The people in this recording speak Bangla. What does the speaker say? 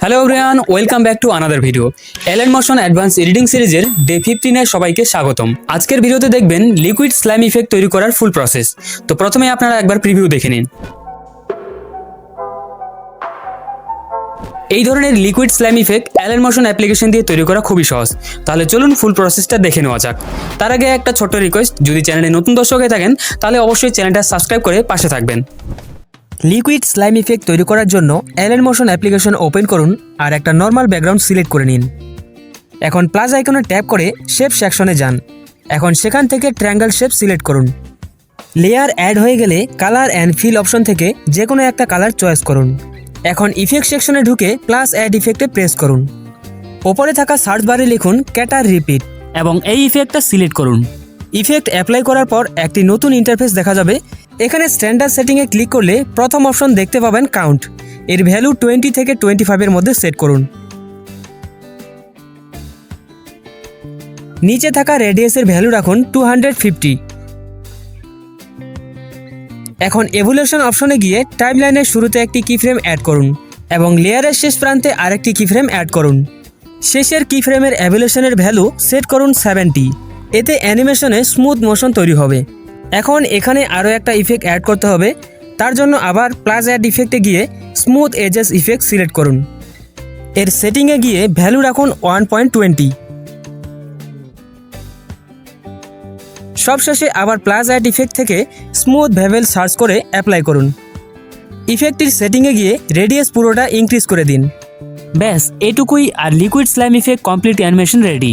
Hello everyone, welcome back to another video. Alight Motion advance editing সিরিজের ডে 15 এ সবাইকে স্বাগতম। আজকের ভিডিওতে দেখবেন লিকুইড স্লাইম ইফেক্ট তৈরি করার ফুল প্রসেস। তো প্রথমে আপনারা একবার প্রিভিউ দেখে নিন। এই ধরনের liquid slime effect Alight Motion application দিয়ে তৈরি করা খুবই সহজ। তাহলে চলুন ফুল প্রসেসটা দেখে নেওয়া যাক। তার আগে একটা ছোট্ট রিকোয়েস্ট, যদি চ্যানেলে নতুন দর্শক হয়ে থাকেন তাহলে অবশ্যই চ্যানেলটা সাবস্ক্রাইব করে পাশে থাকবেন। লিকুইড স্লাইম ইফেক্ট তৈরি করার জন্য এলএন মোশন অ্যাপ্লিকেশন ওপেন করুন আর একটা নর্মাল ব্যাকগ্রাউন্ড সিলেক্ট করে নিন। এখন প্লাস আইকনে ট্যাপ করে শেপ সেকশনে যান। এখন সেখান থেকে ট্রায়াঙ্গেল শেপ সিলেক্ট করুন। লেয়ার অ্যাড হয়ে গেলে কালার অ্যান্ড ফিল অপশন থেকে যে কোনো একটা কালার চয়েস করুন। এখন ইফেক্ট সেকশনে ঢুকে প্লাস অ্যাড ইফেক্টে প্রেস করুন। ওপরে থাকা সার্চ বারে লিখুন ক্যাটার রিপিট এবং এই ইফেক্টটা সিলেক্ট করুন। ইফেক্ট অ্যাপ্লাই করার পর একটি নতুন ইন্টারফেস দেখা যাবে। এখানে স্ট্যান্ডার্ড সেটিংয়ে ক্লিক করলে প্রথম অপশন দেখতে পাবেন কাউন্ট। এর ভ্যালু 20 থেকে 25 মধ্যে সেট করুন। নিচে থাকা রেডিয়াসের ভ্যালু রাখুন 250। এখন এভোলিউশন অপশনে গিয়ে টাইমলাইনের শুরুতে একটি কিফ্রেম অ্যাড করুন এবং লেয়ারের শেষ প্রান্তে আরেকটি কিফ্রেম অ্যাড করুন। শেষের কিফ্রেমের এভোলিউশনের ভ্যালু সেট করুন 70। এতে অ্যানিমেশনে স্মুথ মোশন তৈরি হবে। এখন এখানে আরও একটা ইফেক্ট অ্যাড করতে হবে। তার জন্য আবার প্লাস অ্যাড ইফেক্টে গিয়ে স্মুথ এজেস ইফেক্ট সিলেক্ট করুন। এর সেটিংয়ে গিয়ে ভ্যালু রাখুন 1.20। সবশেষে আবার প্লাস অ্যাড ইফেক্ট থেকে স্মুথ ভেভেল সার্চ করে অ্যাপ্লাই করুন। ইফেক্টটির সেটিংয়ে গিয়ে রেডিয়াস পুরোটা ইনক্রিজ করে দিন। ব্যাস এটুকুই, আর liquid slime effect complete animation ready.